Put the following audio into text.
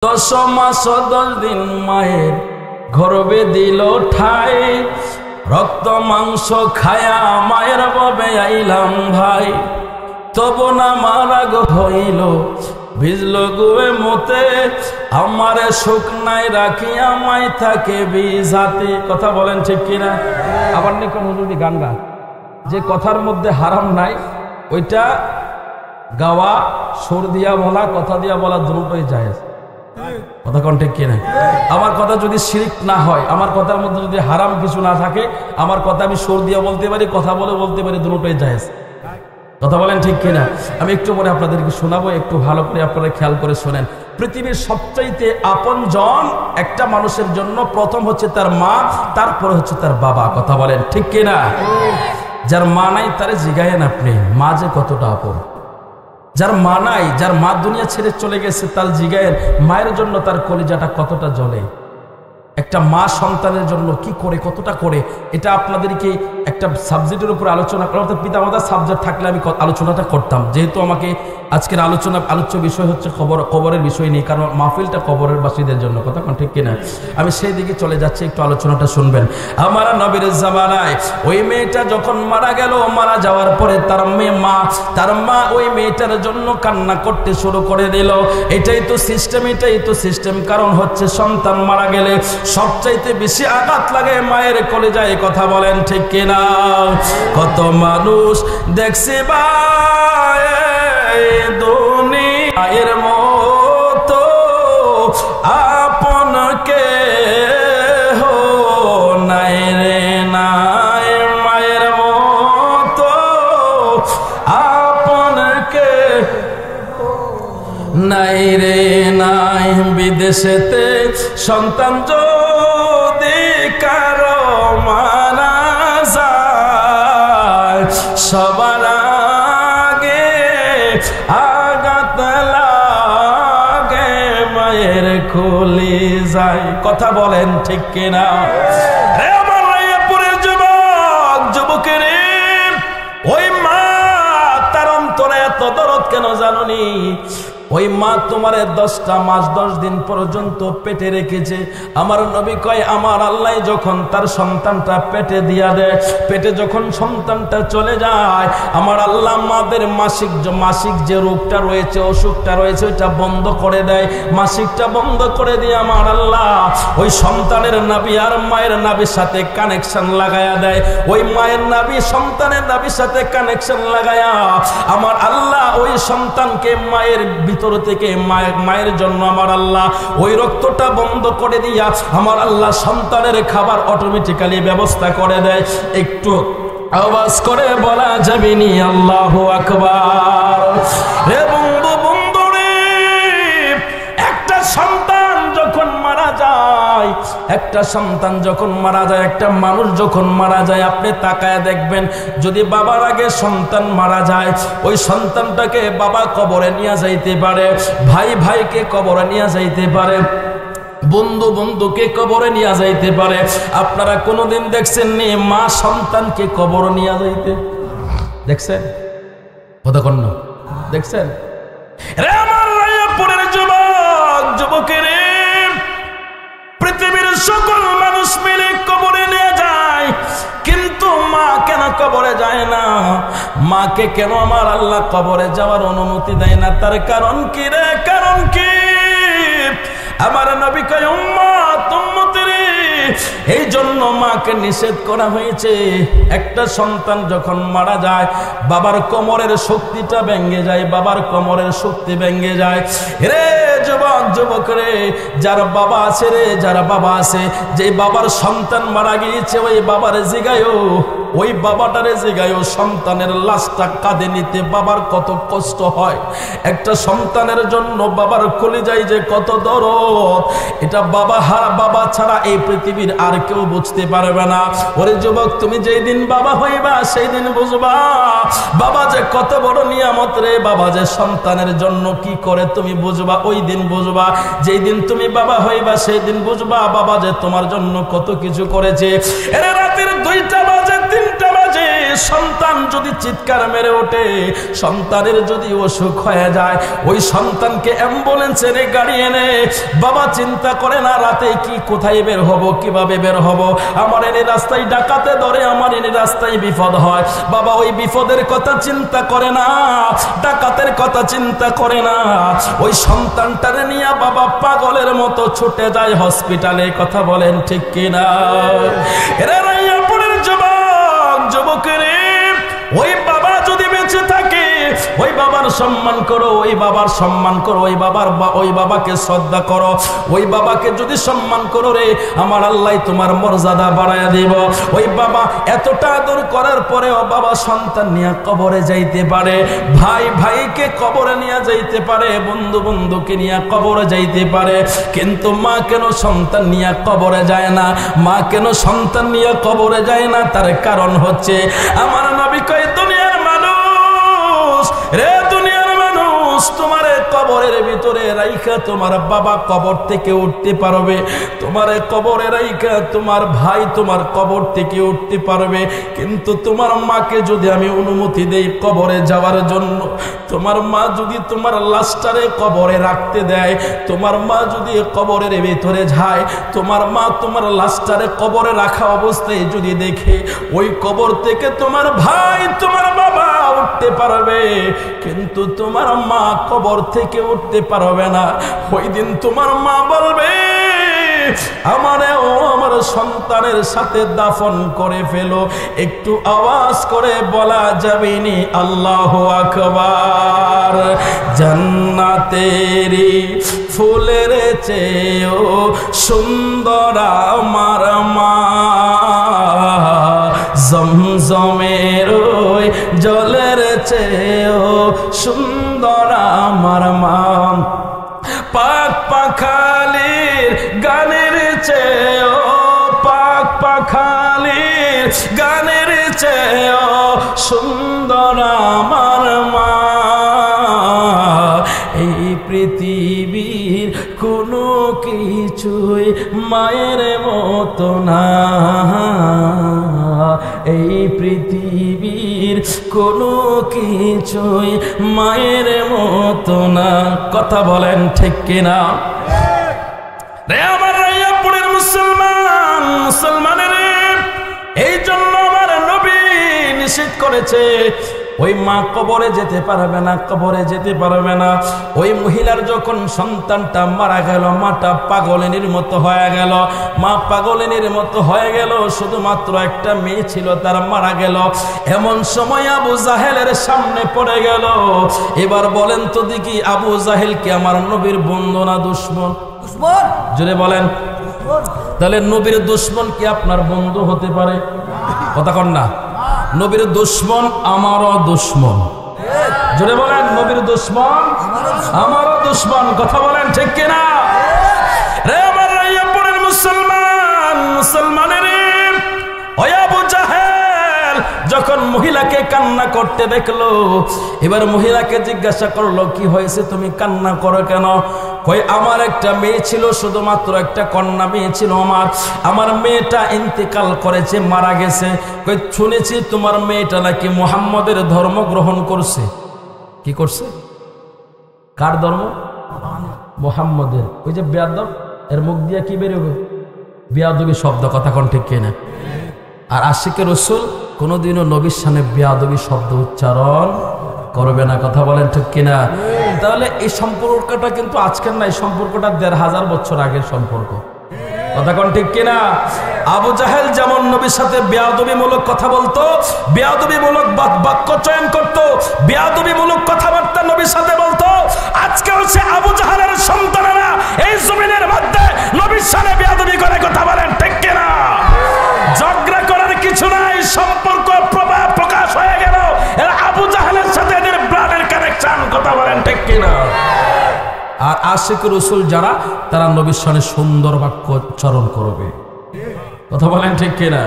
10 মাস 10 দিন মায়ের গর্ভে দিল ঠাই, রক্ত মাংস খায়া মায়ের বাবে আইলাম ভাই। তবু না মারা গো হইল ভিজল গুয়ে মতে, আমারে শুকনায় রাখিয়া মাই থাকে বিজাতে। কথা বলেন ঠিক কিনা? আবার নিকন হুজুরি গান গা, যে কথার মধ্যে হারাম নাই ওইটা গাওয়া, সুর দিয়া বলা, কথা দিয়া বলা দুটোই জায়েজ। কথা কোন ঠিক কিনা? আমার কথা যদি শিরক না হয়, আমার কথার মধ্যে যদি হারাম কিছু না থাকে, আমার কথা আমি সুর দিয়া বলতে পারি, কথা বলে বলতে পারি, দুটোই জায়েজ। কথা বলেন ঠিক কিনা? আমি একটু পরে আপনাদেরকে শোনাবো, একটু ভালো করে আপনারা খেয়াল করে শোনেন। পৃথিবীর সবচাইতে আপনজন একটা মানুষের জন্য প্রথম হচ্ছে তার মা, তারপরে হচ্ছে তার বাবা। কথা বলেন ঠিক কিনা? যার মা নাই তারে জিগায়েন আপনি, মা যে কতটা আপন। যার মা নাই, যার মা দুনিয়া ছেড়ে চলে গেছে, তার জিগায়েন মায়ের জন্য তার কলিজাটা কতটা জ্বলে। একটা মা সন্তানের জন্য কি করে, কতটা করে, এটা আপনাদেরকে একটা সাবজেক্টের উপর আলোচনা করা, পিতামাতার সাবজেক্ট থাকলে আমি আলোচনাটা করতাম। যেহেতু আমাকে আজকের আলোচ্য বিষয় হচ্ছে কবরের বিষয় নিয়ে, কারণ মাহফিলটা কবরের বাসীদের জন্য। কথা কোন ঠিক কিনা? আমি সেই দিকে চলে যাচ্ছি, একটু আলোচনাটা শুনবেন। আমার নবীর জামানায় ওই মেয়েটা যখন মারা গেল, মারা যাওয়ার পরে তার মা ওই মেয়েটার জন্য কান্না করতে শুরু করে দিল। এটাই তো সিস্টেম। কারণ হচ্ছে সন্তান মারা গেলে সবচাইতে বেশি আঘাত লাগে মায়ের কলিজায়। কথা বলেন ঠিক কিনা? কত মানুষ দেখছি ভাই দুনিয়ার মতো আপনকে হো নাই রে নাই, মায়ের মতো আপনকে নাই রে নাই। বিদেশেতে সন্তান যদি কারো মারা যায়, সবার আগে আঘাত লাগে মায়ের কলিজায়। কথা বলেন ঠিক কিনা? রে আমার রায়পুরের যুবকের ওই মা, তার অন্তরে এত দরদ কেন জানুনি? ওই মা তোমারে 10টা মাস 10 দিন পর্যন্ত পেটে রেখেছে। আমার নবী কয়, আমার আল্লাহ যখন তার সন্তানটা পেটে দিয়া দেয়, পেটে যখন সন্তানটা চলে যায়, আমার আল্লাহ মাদের মাসিক যে রোগটা রয়েছে, অসুখটা রয়েছে, ওইটা বন্ধ করে দেয়। মাসিকটা বন্ধ করে দিয়ে আমার আল্লাহ ওই সন্তানের নাভি আর মায়ের নাভির সাথে কানেকশন লাগায়া দেয়। ওই মায়ের নাভি সন্তানের নাভির সাথে কানেকশন লাগায়া আমার আল্লাহ ওই সন্তানকে মায়ের ভিতর থেকে মায়ের জন্য আমার আল্লাহ ওই রক্তটা বন্ধ করে দিয়া আমার আল্লাহ সন্তানের খাবার অটোমেটিক্যালি ব্যবস্থা করে দেয়। একটু আওয়াজ করে বলা যাবে নি আল্লাহু আকবার? রে বন্ধু রে, একটা সন্তান যখন মারা যায়, একটা মানুষ যখন মারা যায়, আপনি তাকায় দেখবেন, যদি বাবার আগে সন্তান মারা যায়, ওই সন্তানটাকে বাবা কবরে নিয়ে যাইতে পারে, ভাইকে কবরে নিয়ে যাইতে পারে, বন্ধুকে কবরে নিয়ে যাইতে পারে। আপনারা কোনোদিন দেখছেন নি মা সন্তানকে কবরে নিয়ে যাইতে? দেখছেন? কতক্ষণ দেখছেন? রে আমার রায়পুরের যুবকের, পৃথিবীর সকল মানুষ মিলে কবরে নিয়ে যায়, কিন্তু মা কেন কবরে যায় না? মাকে কেন আমার আল্লাহ কবরে যাওয়ার অনুমতি দেয় না? তার কারণ কি রে? কারণ কি? আমার নবী কয়, উম্মতের এই জন্য মাকে নিষেধ করা হয়েছে। একটা সন্তান যখন মারা যায়, বাবার কোমরের শক্তিটা ভেঙে যায়, বাবার কোমরের শক্তি ভেঙে যায়। রে যুবক রে, যার বাবা আছে রে, যারা বাবা আছে, যে বাবার সন্তান মারা গিয়েছে, ওই বাবার জিগায়ও, ওই বাবাটারে জিগায়ও সন্তানের লাশটা কাঁধে নিতে বাবার কত কষ্ট হয়। একটা সন্তানের জন্য বাবার কলিজায় যে কত দরদ, এটা বাবা ছাড়া এই পৃথিবীর আর কেউ বুঝতে পারবে না। ওরে যুবক, তুমি যেই দিন বাবা হইবা সেই দিন বুঝবা বাবা যে কত বড় নিয়ামত রে। বাবা যে সন্তানের জন্য কি করে তুমি বুঝবা, ওই দিন বুঝবা। যেই দিন তুমি বাবা হইবা সেই দিন বুঝবা বাবা যে তোমার জন্য কত কিছু করেছে। এর রাতের 2টা বাজে 3টা বাজে সন্তান যদি চিৎকার মেরে ওঠে, সন্তানের যদি অসুখ হয়ে যায়, ওই সন্তানকে অ্যাম্বুলেন্সের গাড়ি এনে বাবা চিন্তা করে না রাতে কি কোথায় বের হব, কিভাবে বের হব, আমার এনে রাস্তায় ডাকাতে ধরে, আমার এনে রাস্তায় বিপদ হয়, বাবা ওই বিপদের কথা চিন্তা করে না, ডাকাতের কথা চিন্তা করে না, ওই সন্তানটারে নিয়ে বাবা পাগলের মতো ছুটে যায় হসপিটালে। কথা বলেন ঠিক কিনা? এরা রাইয়াপুরের যুবকেরে, ওই বাবা যদি বেঁচে থাকে ওই বাবার সম্মান করো, ওই বাবার সম্মান করো, ওই বাবাকে শ্রদ্ধা করো, ওই বাবাকে যদি সম্মান করো রে, আমার আল্লাহ তোমার মর্যাদা বাড়ায়া দিব। ওই বাবা এতটা আদর করার পরেও বাবা সন্তান নিয়ে কবরে যাইতে পারে, ভাই ভাইকে কবরে নিয়ে যাইতে পারে, বন্ধু বন্ধুকে নিয়ে কবরে যাইতে পারে, কিন্তু মা কেন সন্তান নিয়ে কবরে যায় না? মা কেন সন্তান নিয়ে কবরে যায় না? তার কারণ হচ্ছে আমার নবী কয়, দুনিয়ার মানুষ রে, দুনিয়ার মানুষ, তোমার কবরের ভিতরে রাইখা তোমার বাবা কবর থেকে উঠতে পারবে, তোমার কবরে রাইখা তোমার ভাই তোমার কবর থেকে উঠতে পারবে, কিন্তু তোমার মাকে যদি আমি অনুমতি দেই কবরে যাওয়ার জন্য, তোমার মা যদি তোমার লাশটারে কবরে রাখতে দেয়, তোমার মা যদি কবরের ভিতরে যায়, তোমার মা তোমার লাশটারে কবরে রাখা অবস্থায় যদি দেখে ওই কবর থেকে তোমার ভাই তোমার বাবা উঠতে পারবে, কিন্তু তোমার মা কবর থেকে উঠতে পারবে না। ওই দিন তোমার মা বলবে, আমারে ও আমার সন্তানের সাথে দাফন করে ফেলো। একটু আওয়াজ করে বলা যাবে নি আল্লাহু আকবার। জান্নাতেরি ফুলের চেয়েও সুন্দর আমার মা, জমজমের ওই জলের চেয়েও সুন্দর আমার মা, পাক পাখালির গানের চেয়েও, পাক পাখালির গানের চেয়েও সুন্দর আমার মা। এই পৃথিবীর কোনো কিছুই মায়ের মতো না, এই পৃথিবীর কোনো কিছুই মায়ের মতো না। কথা বলেন ঠিক কিনা? রে আমার রাইয়াপুরের মুসলমান, মুসলমানের এই জন্য আমার নবী নিষেধ করেছে, ওই মা কবরে যেতে পারবে না, কবরে যেতে পারবে না। ওই মহিলার যখন সন্তানটা মারা গেল, মাটা পাগলিনীর মতো হয়ে গেল, মা পাগলিনীর মতো হয়ে গেল, শুধুমাত্র একটা মেয়ে ছিল তার মারা গেল। এমন সময় আবু জাহেলের সামনে পড়ে গেল। এবার বলেন তো দেখি, আবু জাহেল কি আমার নবীর বন্ধু না দুশ্মন? জোরে বলেন। তাহলে নবীর দুশ্মন কি আপনার বন্ধু হতে পারে? কথা কন না। নবীর দুশ্মন আমারও দুশ্মন। জোরে বলেন, নবীর দুশ্মন আমারও দুশ্মন। কথা বলেন ঠিক কিনা? রে আমার রাইয়াপুরের মুসলমান, মুসলমানের ওই আবু জাহেল যখন মহিলাকে কান্না করতে দেখলো, এবার মহিলাকে জিজ্ঞাসা করলো, কি হয়েছে, তুমি কান্না করো কেন? কই, আমার একটা মেয়ে ছিল, শুধুমাত্র একটা কন্যা মেয়ে ছিল আমার মেয়েটা ইন্তেকাল করেছে, মারা গেছে। কই, শুনেছি তোমার মেয়েটা নাকি মুহাম্মদের ধর্ম গ্রহণ করছে। কি করছে? কার ধর্ম? মুহাম্মদের। ওই যে বেয়াদব, এর মুখ দিয়ে কি বেরোবে? বেয়াদবি শব্দ। কথা কোন ঠিক কিনা? আর আশিকে রসুল কোনোদিনও নবীর সামনে বেয়াদবি শব্দ উচ্চারণ করবে না। কথা বলেন ঠিক কিনা? তাহলে এই সম্পর্কটা কিন্তু আজকের না, এই সম্পর্কটা ১৫০০ বছর আগের সম্পর্ক। কথা কোন ঠিক কিনা? আবু জাহেল যেমন নবীর সাথে বেয়াদবিমূলক কথা বলতো, বেয়াদবিমূলক বাক্য চয়ন করতো, বেয়াদবিমূলক কথাবার্তা নবীর সাথে বলতো, আজকে হচ্ছে আবু জাহেলের সন্তানেরা এই জমিনের মধ্যে নবীর সাথে বেয়াদবি করে। কথা বলেন ঠিক কিনা? ঝগড়া করার কিছু নাই, সম্পর্ক প্রকাশ হয়ে গেল। এরা আবু জাহেলের সাথে এদের ব্লাডের কানেকশন। কথা বলেন ঠিক কিনা? আর আশিক রসুল যারা, তারা নবীর সামনে সুন্দর বাক্য উচ্চারণ করবে। কথা বলেন ঠিক কিনা?